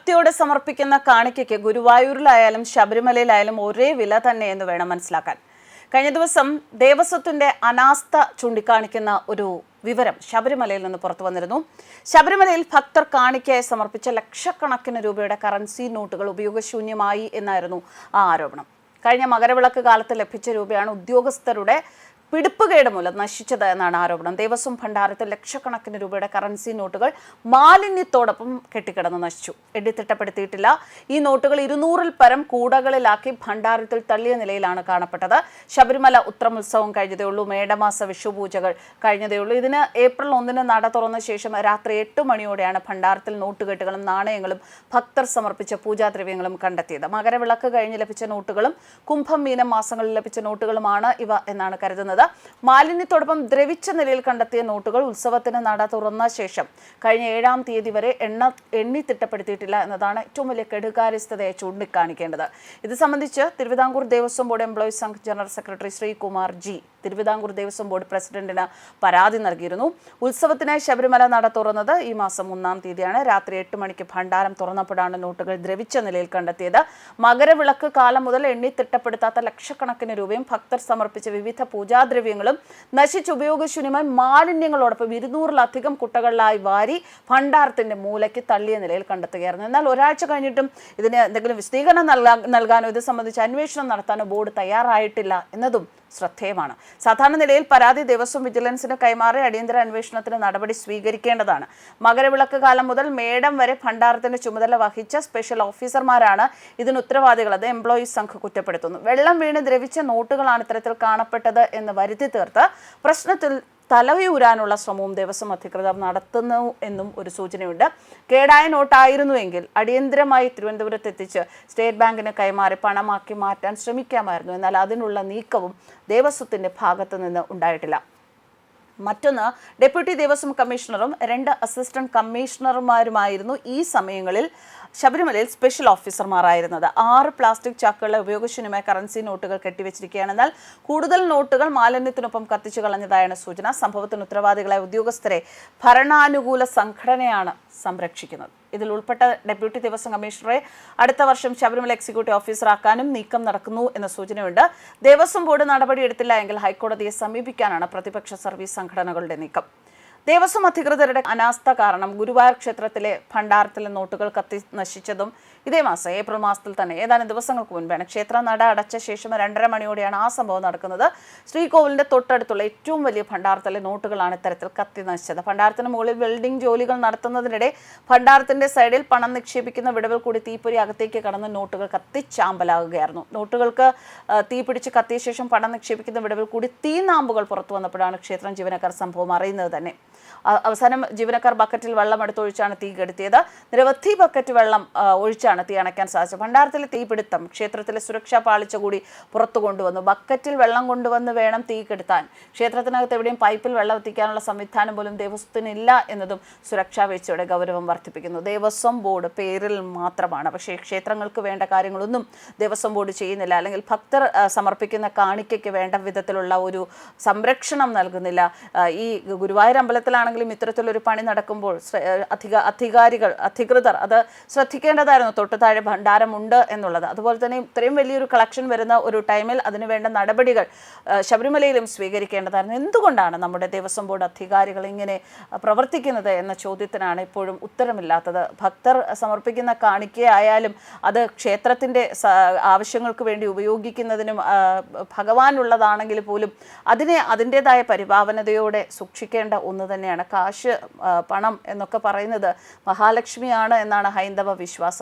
ഭക്തിയോടെ സമർപ്പിക്കുന്ന കാണിക്കയ്ക്ക് ഗുരുവായൂരിലായാലും ശബരിമലയിലായാലും ഒരേ വില തന്നെ എന്ന് വേണം മനസ്സിലാക്കാൻ. കഴിഞ്ഞ ദിവസം ദേവസ്വത്തിന്റെ അനാസ്ഥ ചൂണ്ടിക്കാണിക്കുന്ന ഒരു വിവരം ശബരിമലയിൽ നിന്ന് പുറത്തു വന്നിരുന്നു. ശബരിമലയിൽ ഭക്തർ കാണിക്കയായി സമർപ്പിച്ച ലക്ഷക്കണക്കിന് രൂപയുടെ കറൻസി നോട്ടുകൾ ഉപയോഗശൂന്യമായി എന്നായിരുന്നു ആ ആരോപണം. കഴിഞ്ഞ മകരവിളക്ക് കാലത്ത് ലഭിച്ച രൂപയാണ് ഉദ്യോഗസ്ഥരുടെ പിടിപ്പുകേട് മൂലം നശിച്ചത് എന്നാണ് ആരോപണം. ദേവസ്വം ഭണ്ഡാരത്തിൽ ലക്ഷക്കണക്കിന് രൂപയുടെ കറൻസി നോട്ടുകൾ മാലിന്യത്തോടൊപ്പം കെട്ടിക്കിടന്ന് നശിച്ചു. എണ്ണിത്തിട്ടപ്പെടുത്തിയിട്ടില്ല. ഈ നോട്ടുകൾ 200-ൽ പരം കൂടകളിലാക്കി ഭണ്ഡാരത്തിൽ തള്ളിയ നിലയിലാണ് കാണപ്പെട്ടത്. ശബരിമല ഉത്രമുത്സവം കഴിഞ്ഞതേ ഉള്ളൂ. മേടമാസ വിഷുപൂജകൾ കഴിഞ്ഞതേ ഉള്ളൂ. ഇതിന് ഏപ്രിൽ 1-ന് നട തുറന്ന ശേഷം രാത്രി 8 മണിയോടെയാണ് ഭണ്ഡാരത്തിൽ നോട്ടുകെട്ടുകളും നാണയങ്ങളും ഭക്തർ സമർപ്പിച്ച പൂജാദ്രവ്യങ്ങളും കണ്ടെത്തിയത്. മകരവിളക്ക് കഴിഞ്ഞ് ലഭിച്ച നോട്ടുകളും കുംഭം മീനം മാസങ്ങളിൽ ലഭിച്ച നോട്ടുകളുമാണ് ഇവ എന്നാണ് കരുതുന്നത്. മാലിന്യത്തോടൊപ്പം ദ്രവിച്ച നിലയിൽ കണ്ടെത്തിയ നോട്ടുകൾ ഉത്സവത്തിന് നട തുറന്ന ശേഷം കഴിഞ്ഞ 7-ാം തീയതി വരെ എണ്ണി തിട്ടപ്പെടുത്തിയിട്ടില്ല എന്നതാണ് ഏറ്റവും വലിയ കെടുകാര്യസ്ഥതയെ ചൂണ്ടിക്കാണിക്കേണ്ടത്. ഇത് സംബന്ധിച്ച് Thiruvithamkoor Devaswom board employees Sangh general secretary Sreekumar G Thiruvithamkoor Devaswom board പ്രസിഡന്റിന് പരാതി നൽകിയിരുന്നു. ഉത്സവത്തിനായി ശബരിമല നട തുറന്നത് ഈ മാസം 1-ാം തീയതിയാണ്. രാത്രി 8 മണിക്ക് ഭണ്ഡാരം തുറന്നപ്പോഴാണ് നോട്ടുകൾ ദ്രവിച്ച നിലയിൽ കണ്ടെത്തിയത്. മകരവിളക്ക് കാലം മുതൽ എണ്ണി തിട്ടപ്പെടുത്താത്ത ലക്ഷക്കണക്കിന് രൂപയും ഭക്തർ സമർപ്പിച്ച വിവിധ പൂജാദ്രവ്യങ്ങളും നശിച്ച് ഉപയോഗശൂന്യമായി മാലിന്യങ്ങളോടൊപ്പം 200-ലധികം കുട്ടകളിലായി വാരി ഭണ്ഡാരത്തിന്റെ മൂലയ്ക്ക് തള്ളിയ നിലയിൽ കണ്ടെത്തുകയായിരുന്നു. എന്നാൽ ഒരാഴ്ച കഴിഞ്ഞിട്ടും ഇതിന് എന്തെങ്കിലും വിശദീകരണം നൽകാനോ ഇത് സംബന്ധിച്ച് അന്വേഷണം നടത്താനോ ബോർഡ് തയ്യാറായിട്ടില്ല എന്നതും ശ്രദ്ധേയമാണ്. സാധാരണ നിലയിൽ പരാതി ദേവസ്വം വിജിലൻസിന് കൈമാറി അടിയന്തര അന്വേഷണത്തിന് നടപടി സ്വീകരിക്കേണ്ടതാണ്. മകരവിളക്ക് കാലം മുതൽ മേടം വരെ ഭണ്ഡാരത്തിന്റെ ചുമതല വഹിച്ച സ്പെഷ്യൽ ഓഫീസർമാരാണ് ഇതിന് ഉത്തരവാദികളത് എംപ്ലോയീസ് സംഘം കുറ്റപ്പെടുത്തുന്നു. വെള്ളം വീണ് ദ്രവിച്ച നോട്ടുകളാണ് ഇത്തരത്തിൽ കാണപ്പെട്ടത് എന്ന് വരുത്തി തീർത്ത് പ്രശ്നത്തിൽ തലയൂരാനുള്ള ശ്രമവും ദേവസ്വം അധികൃതർ നടത്തുന്നു എന്നും ഒരു സൂചനയുണ്ട്. കേടായ നോട്ടായിരുന്നുവെങ്കിൽ അടിയന്തരമായി തിരുവനന്തപുരത്ത് എത്തിച്ച് സ്റ്റേറ്റ് ബാങ്കിന് കൈമാറി പണമാക്കി മാറ്റാൻ ശ്രമിക്കാമായിരുന്നു. എന്നാൽ അതിനുള്ള നീക്കവും ദേവസ്വത്തിന്റെ ഭാഗത്തു നിന്ന് ഉണ്ടായിട്ടില്ല. മറ്റൊന്ന്, ഡെപ്യൂട്ടി ദേവസ്വം കമ്മീഷണറും 2 അസിസ്റ്റന്റ് കമ്മീഷണർമാരുമായിരുന്നു ഈ സമയങ്ങളിൽ ശബരിമലയിൽ സ്പെഷ്യൽ ഓഫീസർമാരായിരുന്നത്. 6 പ്ലാസ്റ്റിക് ചാക്കുകളിലെ ഉപയോഗശൂന്യമായ കറൻസി നോട്ടുകൾ കെട്ടിവെച്ചിരിക്കുകയാണ്. എന്നാൽ കൂടുതൽ നോട്ടുകൾ മാലിന്യത്തിനൊപ്പം കത്തിച്ചു കളഞ്ഞതായാണ് സൂചന. സംഭവത്തിന് ഉത്തരവാദികളായ ഉദ്യോഗസ്ഥരെ ഭരണാനുകൂല സംഘടനയാണ് സംരക്ഷിക്കുന്നത്. ഇതിൽ ഉൾപ്പെട്ട ഡെപ്യൂട്ടി ദേവസ്വം കമ്മീഷണറെ അടുത്ത വർഷം ശബരിമല എക്സിക്യൂട്ടീവ് ഓഫീസറാക്കാനും നീക്കം നടക്കുന്നു എന്ന സൂചനയുണ്ട്. ദേവസ്വം ബോർഡ് നടപടിയെടുത്തില്ല എങ്കിൽ ഹൈക്കോടതിയെ സമീപിക്കാനാണ് പ്രതിപക്ഷ സർവീസ് സംഘടനകളുടെ നീക്കം. ദേവസ്വം അധികൃതരുടെ അനാസ്ഥ കാരണം ഗുരുവായൂർ ക്ഷേത്രത്തിലെ ഭണ്ഡാരത്തിലെ നോട്ടുകൾ കത്തി നശിച്ചതും ഇതേ മാസം ഏപ്രിൽ മാസത്തിൽ തന്നെ ഏതാനും ദിവസങ്ങൾക്ക് മുൻപാണ്. ക്ഷേത്ര നട അടച്ച ശേഷം 2:30 മണിയോടെയാണ് ആ സംഭവം നടക്കുന്നത്. ശ്രീകോവിലിന്റെ തൊട്ടടുത്തുള്ള ഏറ്റവും വലിയ ഭണ്ഡാരത്തിലെ നോട്ടുകളാണ് ഇത്തരത്തിൽ കത്തി നശിച്ചത്. ഭണ്ഡാരത്തിന് മുകളിൽ വെൽഡിംഗ് ജോലികൾ നടത്തുന്നതിനിടെ ഭണ്ഡാരത്തിന്റെ സൈഡിൽ പണം നിക്ഷേപിക്കുന്ന വിടവിൽ കൂടി തീപ്പൊരി അകത്തേക്ക് കടന്ന് നോട്ടുകൾ കത്തിച്ചാമ്പലാകുകയായിരുന്നു. നോട്ടുകൾക്ക് തീ പിടിച്ച് കത്തിയ ശേഷം പണം നിക്ഷേപിക്കുന്ന വിടവിൽ കൂടി തീനാമ്പുകൾ പുറത്തു വന്നപ്പോഴാണ് ക്ഷേത്രം ജീവനക്കാർ സംഭവം അറിയുന്നത് തന്നെ. അവസാനം ജീവനക്കാർ ബക്കറ്റിൽ വെള്ളം എടുത്തൊഴിച്ചാണ് തീ കെടുത്തിയത്. നിരവധി ബക്കറ്റ് വെള്ളം ഒഴിച്ചാണ് തീ അണയ്ക്കാൻ സാധിച്ചത്. ഭണ്ഡാരത്തിലെ തീപിടുത്തം ക്ഷേത്രത്തിലെ സുരക്ഷാ പാളിച്ച കൂടി പുറത്തു കൊണ്ടുവന്നു. ബക്കറ്റിൽ വെള്ളം കൊണ്ടുവന്ന് വേണം തീ കെടുത്താൻ. ക്ഷേത്രത്തിനകത്ത് എവിടെയും പൈപ്പിൽ വെള്ളം എത്തിക്കാനുള്ള സംവിധാനം പോലും ദേവസ്വത്തിനില്ല എന്നതും സുരക്ഷാ വീഴ്ചയുടെ ഗൗരവം വർദ്ധിപ്പിക്കുന്നു. ദേവസ്വം ബോർഡ് പേരിൽ മാത്രമാണ്, പക്ഷേ ക്ഷേത്രങ്ങൾക്ക് വേണ്ട കാര്യങ്ങളൊന്നും ദേവസ്വം ബോർഡ് ചെയ്യുന്നില്ല. അല്ലെങ്കിൽ ഭക്തർ സമർപ്പിക്കുന്ന കാണിക്കയ്ക്ക് വേണ്ട വിധത്തിലുള്ള ഒരു സംരക്ഷണം നൽകുന്നില്ല. ഈ ഗുരുവായൂർ അമ്പലത്തിലാണെങ്കിലും ഇത്തരത്തിലൊരു പണി നടക്കുമ്പോൾ അധികൃതർ അത് ശ്രദ്ധിക്കേണ്ടതായിരുന്നു. തൊട്ടു താഴെ ഭണ്ഡാരമുണ്ട് എന്നുള്ളത്. അതുപോലെ തന്നെ ഇത്രയും വലിയൊരു കളക്ഷൻ വരുന്ന ഒരു ടൈമിൽ അതിനുവേണ്ട നടപടികൾ ശബരിമലയിലും സ്വീകരിക്കേണ്ടതായിരുന്നു. എന്തുകൊണ്ടാണ് നമ്മുടെ ദേവസ്വം ബോർഡ് അധികാരികൾ ഇങ്ങനെ പ്രവർത്തിക്കുന്നത് എന്ന ചോദ്യത്തിനാണ് ഇപ്പോഴും ഉത്തരമില്ലാത്തത്. ഭക്തർ സമർപ്പിക്കുന്ന കാണിക്കയായാലും അത് ക്ഷേത്രത്തിൻ്റെ ആവശ്യങ്ങൾക്ക് വേണ്ടി ഉപയോഗിക്കുന്നതിനും ഭഗവാനുള്ളതാണെങ്കിൽ പോലും അതിനെ അതിൻ്റെതായ പരിപാവനതയോടെ സൂക്ഷിക്കേണ്ട ഒന്ന് തന്നെയാണ്. കാശ്, പണം എന്നൊക്കെ പറയുന്നത് മഹാലക്ഷ്മിയാണ് എന്നാണ് ഹൈന്ദവ വിശ്വാസം.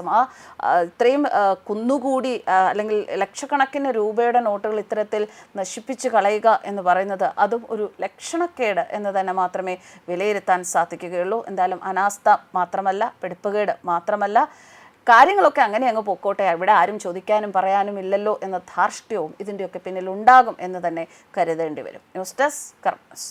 ഇത്രയും കുന്നുകൂടി അല്ലെങ്കിൽ ലക്ഷക്കണക്കിന് രൂപയുടെ നോട്ടുകൾ ഇത്തരത്തിൽ നശിപ്പിച്ച് കളയുക എന്ന് പറയുന്നത് അതും ഒരു ലക്ഷണക്കേട് എന്ന് തന്നെ മാത്രമേ വിലയിരുത്താൻ സാധിക്കുകയുള്ളൂ. എന്തായാലും അനാസ്ഥ മാത്രമല്ല, പിടിപ്പുകേട് മാത്രമല്ല, കാര്യങ്ങളൊക്കെ അങ്ങനെ അങ്ങ് പൊക്കോട്ടെ, ഇവിടെ ആരും ചോദിക്കാനും പറയാനും ഇല്ലല്ലോ എന്ന ധാർഷ്ട്യവും ഇതിൻ്റെയൊക്കെ പിന്നിൽ ഉണ്ടാകും എന്ന് തന്നെ കരുതേണ്ടി വരും. News desk കർമ്മസ്.